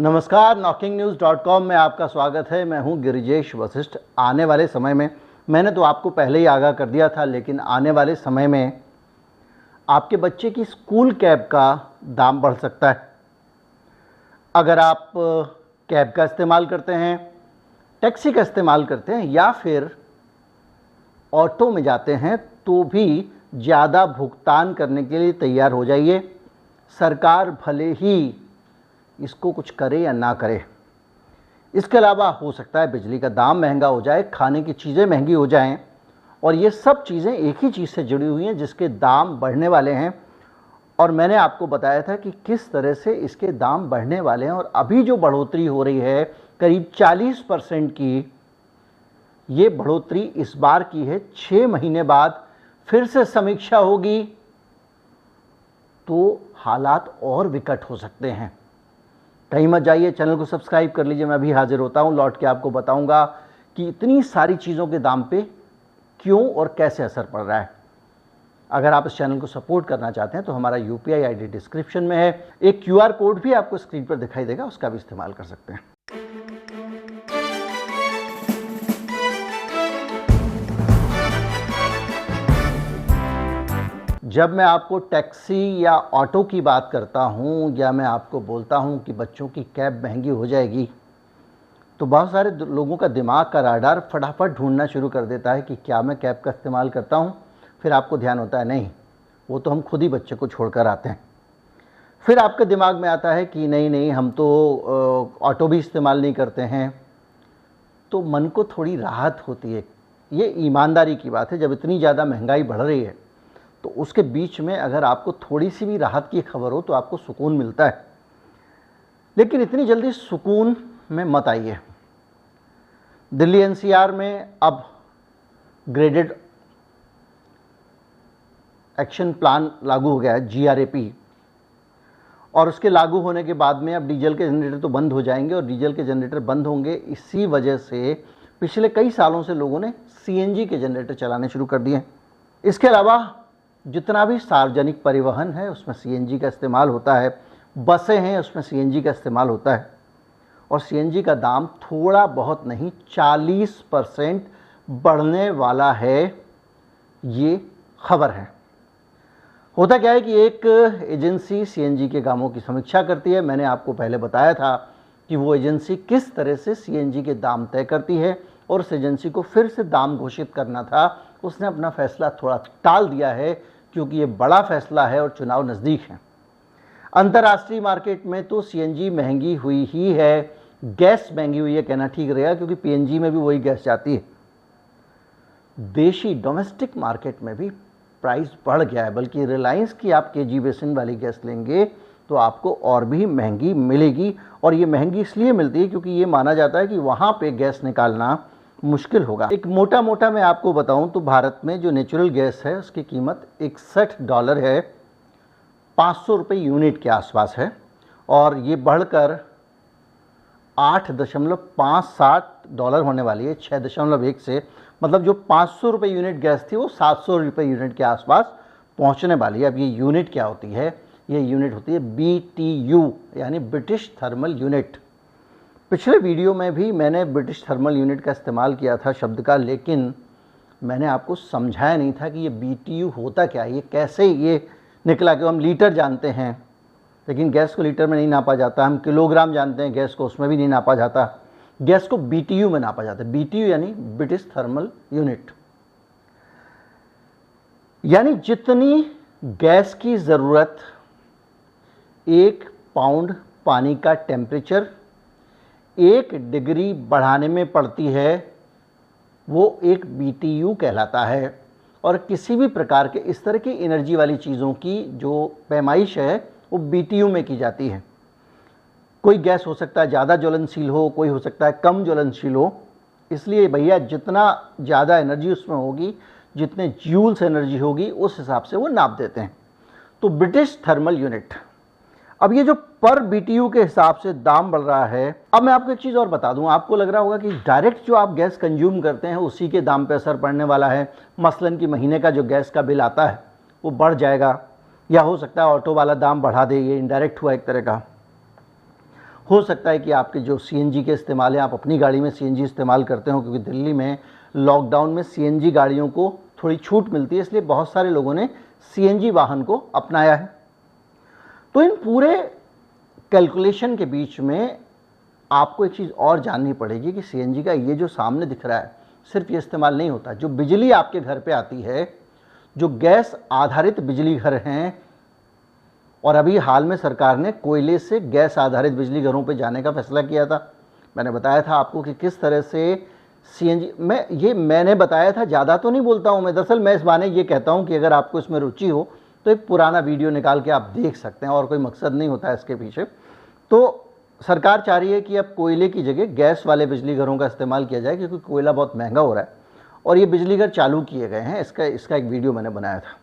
नमस्कार, knocking-news.com में आपका स्वागत है। मैं हूं गिरिजेश वशिष्ठ। आने वाले समय में मैंने तो आपको पहले ही आगाह कर दिया था, लेकिन आने वाले समय में आपके बच्चे की स्कूल कैब का दाम बढ़ सकता है। अगर आप कैब का इस्तेमाल करते हैं, टैक्सी का इस्तेमाल करते हैं या फिर ऑटो में जाते हैं तो भी ज़्यादा भुगतान करने के लिए तैयार हो जाइए। सरकार भले ही इसको कुछ करे या ना करे। इसके अलावा हो सकता है बिजली का दाम महंगा हो जाए, खाने की चीज़ें महंगी हो जाएं, और ये सब चीज़ें एक ही चीज़ से जुड़ी हुई हैं जिसके दाम बढ़ने वाले हैं। और मैंने आपको बताया था कि किस तरह से इसके दाम बढ़ने वाले हैं। और अभी जो बढ़ोतरी हो रही है करीब 40% की, ये बढ़ोतरी इस बार की है। 6 महीने बाद फिर से समीक्षा होगी तो हालात और विकट हो सकते हैं। कहीं मत जाइए, चैनल को सब्सक्राइब कर लीजिए। मैं अभी हाजिर होता हूं, लौट के आपको बताऊंगा कि इतनी सारी चीज़ों के दाम पे क्यों और कैसे असर पड़ रहा है। अगर आप इस चैनल को सपोर्ट करना चाहते हैं तो हमारा UPI ID डिस्क्रिप्शन में है। एक QR कोड भी आपको स्क्रीन पर दिखाई देगा, उसका भी इस्तेमाल कर सकते हैं। जब मैं आपको टैक्सी या ऑटो की बात करता हूं या मैं आपको बोलता हूं कि बच्चों की कैब महंगी हो जाएगी, तो बहुत सारे लोगों का दिमाग का राडार फटाफट ढूंढना शुरू कर देता है कि क्या मैं कैब का इस्तेमाल करता हूं। फिर आपको ध्यान होता है नहीं, वो तो हम खुद ही बच्चे को छोड़कर आते हैं। फिर आपके दिमाग में आता है कि नहीं, हम तो ऑटो भी इस्तेमाल नहीं करते हैं। तो मन को थोड़ी राहत होती है। ये ईमानदारी की बात है। जब इतनी ज़्यादा महंगाई बढ़ रही है तो उसके बीच में अगर आपको थोड़ी सी भी राहत की खबर हो तो आपको सुकून मिलता है। लेकिन इतनी जल्दी सुकून में मत आइए। दिल्ली NCR में अब ग्रेडेड एक्शन प्लान लागू हो गया है, GRAP। और उसके लागू होने के बाद में अब डीजल के जनरेटर तो बंद हो जाएंगे, और डीजल के जनरेटर बंद होंगे इसी वजह से पिछले कई सालों से लोगों ने CNG के जनरेटर चलाने शुरू कर दिए हैं। इसके अलावा जितना भी सार्वजनिक परिवहन है उसमें CNG का इस्तेमाल होता है। बसें हैं उसमें CNG का इस्तेमाल होता है। और CNG का दाम थोड़ा बहुत नहीं, 40% बढ़ने वाला है, ये खबर है। होता क्या है कि एक एजेंसी CNG के दामों की समीक्षा करती है। मैंने आपको पहले बताया था कि वो एजेंसी किस तरह से CNG के दाम तय करती है, और उस एजेंसी को फिर से दाम घोषित करना था। उसने अपना फैसला थोड़ा टाल दिया है क्योंकि ये बड़ा फैसला है और चुनाव नज़दीक है। अंतर्राष्ट्रीय मार्केट में तो CNG महंगी हुई ही है, गैस महंगी हुई है कहना ठीक रहेगा, क्योंकि PNG में भी वही गैस जाती है। देशी डोमेस्टिक मार्केट में भी प्राइस बढ़ गया है, बल्कि रिलायंस की आप KG बेसिन वाली गैस लेंगे तो आपको और भी महंगी मिलेगी। और ये महंगी इसलिए मिलती है क्योंकि ये माना जाता है कि वहाँ पे गैस निकालना मुश्किल होगा। एक मोटा मैं आपको बताऊं तो भारत में जो नेचुरल गैस है उसकी कीमत $61 है, 500 रुपये यूनिट के आसपास है। और ये बढ़कर $8.57 होने वाली है 6.1 से। मतलब जो 500 रुपये यूनिट गैस थी वो 700 रुपये यूनिट के आसपास पहुंचने वाली है। अब ये यूनिट क्या होती है? ये यूनिट होती है BTU, यानी ब्रिटिश थर्मल यूनिट। पिछले वीडियो में भी मैंने ब्रिटिश थर्मल यूनिट का इस्तेमाल किया था शब्द का, लेकिन मैंने आपको समझाया नहीं था कि ये BTU होता क्या है। ये कैसे ये निकला कि हम लीटर जानते हैं लेकिन गैस को लीटर में नहीं नापा जाता। हम किलोग्राम जानते हैं गैस को, उसमें भी नहीं नापा जाता। गैस को BTU में नापा जाता है। BTU यानी ब्रिटिश थर्मल यूनिट। यानी जितनी गैस की ज़रूरत 1 पाउंड पानी का टेम्परेचर 1 डिग्री बढ़ाने में पड़ती है, वो 1 BTU कहलाता है। और किसी भी प्रकार के इस तरह की एनर्जी वाली चीज़ों की जो पैमाइश है वो BTU में की जाती है। कोई गैस हो सकता है ज़्यादा ज्वलनशील हो, कोई हो सकता है कम ज्वलनशील हो। इसलिए भैया जितना ज़्यादा एनर्जी उसमें होगी, जितने जूल्स एनर्जी होगी, उस हिसाब से वो नाप देते हैं। तो ब्रिटिश थर्मल यूनिट। अब ये जो पर BTU के हिसाब से दाम बढ़ रहा है। अब मैं आपको एक चीज़ और बता दूं, आपको लग रहा होगा कि डायरेक्ट जो आप गैस कंज्यूम करते हैं उसी के दाम पे असर पड़ने वाला है। मसलन कि महीने का जो गैस का बिल आता है वो बढ़ जाएगा, या हो सकता है ऑटो वाला दाम बढ़ा दे। ये इनडायरेक्ट हुआ एक तरह का। हो सकता है कि आपके जो सीएनजी के इस्तेमाल है, आप अपनी गाड़ी में सीएनजी इस्तेमाल करते हो, क्योंकि दिल्ली में लॉकडाउन में सीएनजी गाड़ियों को थोड़ी छूट मिलती है, इसलिए बहुत सारे लोगों ने सीएनजी वाहन को अपनाया है। तो इन पूरे कैलकुलेशन के बीच में आपको एक चीज़ और जाननी पड़ेगी कि सीएनजी का ये जो सामने दिख रहा है, सिर्फ ये इस्तेमाल नहीं होता। जो बिजली आपके घर पे आती है, जो गैस आधारित बिजली घर हैं, और अभी हाल में सरकार ने कोयले से गैस आधारित बिजली घरों पे जाने का फैसला किया था। मैंने बताया था आपको कि किस तरह से सीएनजी, मैंने बताया था, ज़्यादा तो नहीं बोलता हूँ मैं। दरअसल मैं इस बहाने ये कहता हूँ कि अगर आपको इसमें रुचि हो तो एक पुराना वीडियो निकाल के आप देख सकते हैं, और कोई मकसद नहीं होता है इसके पीछे। तो सरकार चाह रही है कि अब कोयले की जगह गैस वाले बिजली घरों का इस्तेमाल किया जाए, क्योंकि कोयला बहुत महंगा हो रहा है और ये बिजली घर चालू किए गए हैं। इसका एक वीडियो मैंने बनाया था।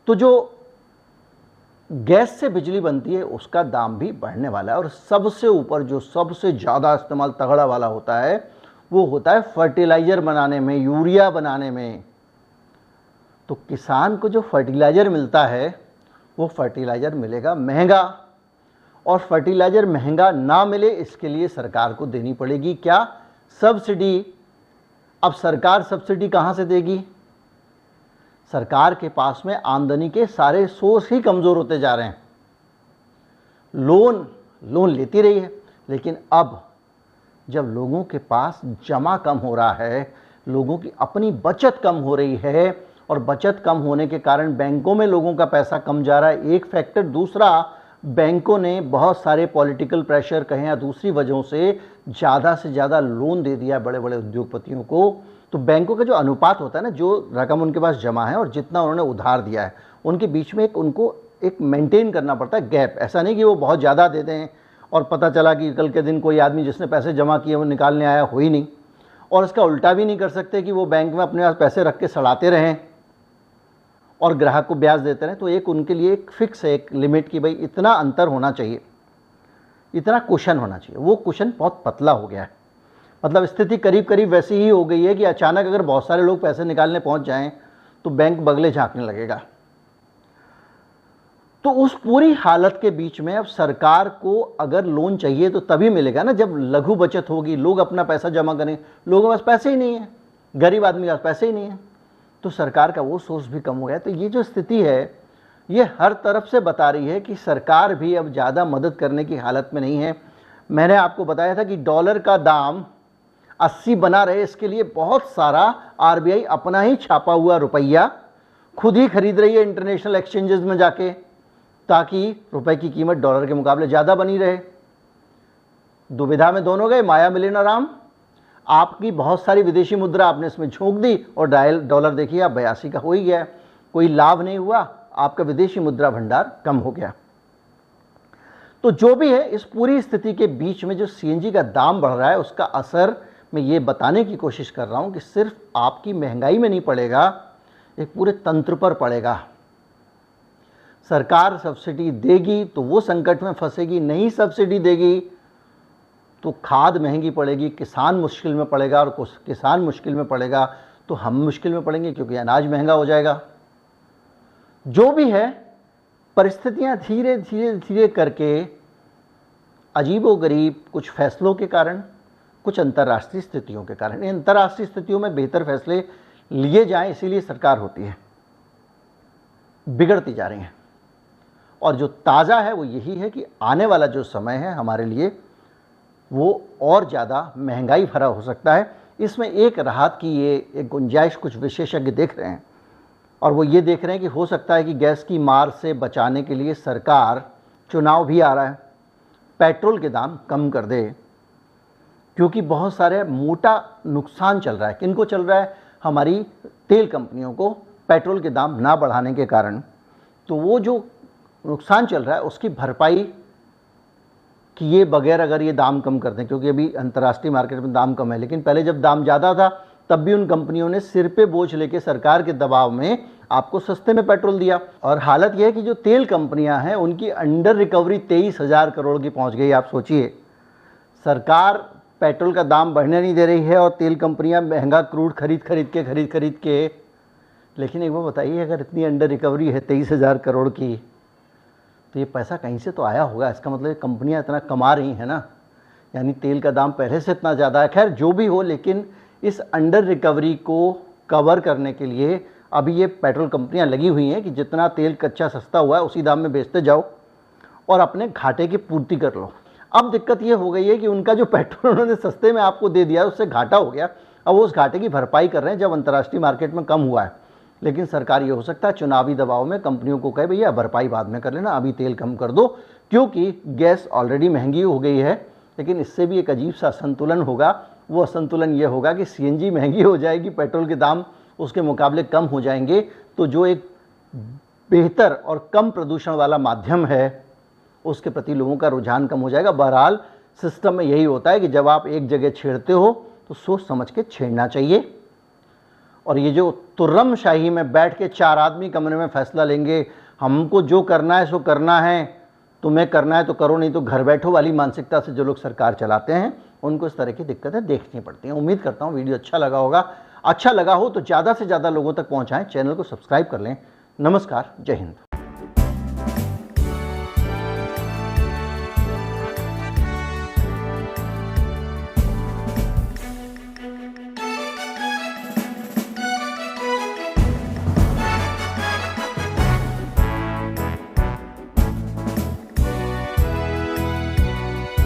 तो जो गैस से बिजली बनती है उसका दाम भी बढ़ने वाला है, और सबसे ऊपर जो सबसे ज़्यादा इस्तेमाल तगड़ा वाला होता है वो होता है फर्टिलाइज़र बनाने में, यूरिया बनाने में। तो किसान को जो फर्टिलाइज़र मिलता है वो फर्टिलाइज़र मिलेगा महंगा, और फर्टिलाइज़र महंगा ना मिले इसके लिए सरकार को देनी पड़ेगी क्या? सब्सिडी। अब सरकार सब्सिडी कहाँ से देगी? सरकार के पास में आमदनी के सारे सोर्स ही कमज़ोर होते जा रहे हैं। लोन लेती रही है, लेकिन अब जब लोगों के पास जमा कम हो रहा है, लोगों की अपनी बचत कम हो रही है, और बचत कम होने के कारण बैंकों में लोगों का पैसा कम जा रहा है, एक फैक्टर। दूसरा, बैंकों ने बहुत सारे पॉलिटिकल प्रेशर कहें या दूसरी वजहों से ज़्यादा से ज़्यादा लोन दे दिया बड़े बड़े उद्योगपतियों को। तो बैंकों का जो अनुपात होता है ना, जो रकम उनके पास जमा है और जितना उन्होंने उधार दिया है, उनके बीच में उनको एक मेंटेन करना पड़ता है गैप। ऐसा नहीं कि वो बहुत ज़्यादा दे दें और पता चला कि कल के दिन कोई आदमी जिसने पैसे जमा किए वो निकालने आया, हो ही नहीं। और इसका उल्टा भी नहीं कर सकते कि वो बैंक में अपने पास पैसे रख के सड़ाते रहें और ग्राहक को ब्याज देते रहें। तो एक उनके लिए एक फिक्स है, एक लिमिट की भाई इतना अंतर होना चाहिए, इतना कुशन होना चाहिए। वो कुशन बहुत पतला हो गया है। मतलब स्थिति करीब करीब वैसी ही हो गई है कि अचानक अगर बहुत सारे लोग पैसे निकालने पहुंच जाएं तो बैंक बगले झांकने लगेगा। तो उस पूरी हालत के बीच में अब सरकार को अगर लोन चाहिए तो तभी मिलेगा ना जब लघु बचत होगी, लोग अपना पैसा जमा करें। लोगों के पास पैसे ही नहीं है, गरीब आदमी के पास पैसे ही नहीं है, तो सरकार का वो सोर्स भी कम हो गया। तो ये जो स्थिति है ये हर तरफ से बता रही है कि सरकार भी अब ज़्यादा मदद करने की हालत में नहीं है। मैंने आपको बताया था कि डॉलर का दाम 80 बना रहे, इसके लिए बहुत सारा आरबीआई अपना ही छापा हुआ रुपया खुद ही खरीद रही है इंटरनेशनल एक्सचेंजेस में जाके, ताकि रुपए की कीमत डॉलर के मुकाबले ज़्यादा बनी रहे। दुविधा में दोनों गए, माया मिले न राम। आपकी बहुत सारी विदेशी मुद्रा आपने इसमें झोंक दी और डॉलर देखिए आप 82 का हो ही गया। कोई लाभ नहीं हुआ, आपका विदेशी मुद्रा भंडार कम हो गया। तो जो भी है, इस पूरी स्थिति के बीच में जो सीएनजी का दाम बढ़ रहा है उसका असर मैं ये बताने की कोशिश कर रहा हूँ कि सिर्फ आपकी महंगाई में नहीं पड़ेगा, एक पूरे तंत्र पर पड़ेगा। सरकार सब्सिडी देगी तो वो संकट में फंसेगी, नहीं सब्सिडी देगी तो खाद महंगी पड़ेगी, किसान मुश्किल में पड़ेगा, और किसान मुश्किल में पड़ेगा तो हम मुश्किल में पड़ेंगे क्योंकि अनाज महंगा हो जाएगा। जो भी है, परिस्थितियां धीरे धीरे धीरे करके अजीबोगरीब कुछ फैसलों के कारण, कुछ अंतर्राष्ट्रीय स्थितियों के कारण, इन अंतर्राष्ट्रीय स्थितियों में बेहतर फैसले लिए जाएं इसीलिए सरकार होती है, बिगड़ती जा रही हैं। और जो ताज़ा है वो यही है कि आने वाला जो समय है हमारे लिए वो और ज़्यादा महंगाई भरा हो सकता है। इसमें एक राहत की ये एक गुंजाइश कुछ विशेषज्ञ देख रहे हैं, और वो ये देख रहे हैं कि हो सकता है कि गैस की मार से बचाने के लिए सरकार, चुनाव भी आ रहा है, पेट्रोल के दाम कम कर दे, क्योंकि बहुत सारे मोटा नुकसान चल रहा है। किनको चल रहा है? हमारी तेल कंपनियों को, पेट्रोल के दाम ना बढ़ाने के कारण। तो वो जो नुकसान चल रहा है उसकी भरपाई किए बगैर अगर ये दाम कम कर दें, क्योंकि अभी अंतर्राष्ट्रीय मार्केट में दाम कम है, लेकिन पहले जब दाम ज़्यादा था तब भी उन कंपनियों ने सिर पे बोझ लेके सरकार के दबाव में आपको सस्ते में पेट्रोल दिया। और हालत यह है कि जो तेल कंपनियां हैं उनकी अंडर रिकवरी 23,000 करोड़ की पहुंच गई। आप सोचिए, सरकार पेट्रोल का दाम बढ़ने नहीं दे रही है और तेल कंपनियां महंगा क्रूड खरीद के। लेकिन एक बार बताइए, अगर इतनी अंडर रिकवरी है 23,000 करोड़ की, तो ये पैसा कहीं से तो आया होगा, इसका मतलब कंपनियां इतना कमा रही हैं ना, यानी तेल का दाम पहले से इतना ज़्यादा है। खैर जो भी हो, लेकिन इस अंडर रिकवरी को कवर करने के लिए अभी ये पेट्रोल कंपनियां लगी हुई हैं कि जितना तेल कच्चा सस्ता हुआ है उसी दाम में बेचते जाओ और अपने घाटे की पूर्ति कर लो। अब दिक्कत ये हो गई है कि उनका जो पेट्रोल उन्होंने सस्ते में आपको दे दिया उससे घाटा हो गया, अब वो उस घाटे की भरपाई कर रहे हैं जब अंतर्राष्ट्रीय मार्केट में कम हुआ है। लेकिन सरकार ये हो सकता है चुनावी दबाव में कंपनियों को कहे भैया भरपाई बाद में कर लेना, अभी तेल कम कर दो, क्योंकि गैस ऑलरेडी महंगी हो गई है। लेकिन इससे भी एक अजीब सा असंतुलन होगा, वो असंतुलन ये होगा कि सीएनजी महंगी हो जाएगी, पेट्रोल के दाम उसके मुकाबले कम हो जाएंगे, तो जो एक बेहतर और कम प्रदूषण वाला माध्यम है उसके प्रति लोगों का रुझान कम हो जाएगा। बहरहाल सिस्टम में यही होता है कि जब आप एक जगह छेड़ते हो तो सोच समझ के छेड़ना चाहिए। और ये जो तुर्रमशाही में बैठ के 4 आदमी कमरे में फैसला लेंगे, हमको जो करना है सो करना है, तुम्हें करना है तो करो नहीं तो घर बैठो वाली मानसिकता से जो लोग सरकार चलाते हैं उनको इस तरह की दिक्कतें देखनी पड़ती हैं। उम्मीद करता हूँ वीडियो अच्छा लगा होगा। अच्छा लगा हो तो ज़्यादा से ज़्यादा लोगों तक पहुँचाएँ, चैनल को सब्सक्राइब कर लें। नमस्कार, जय हिंद।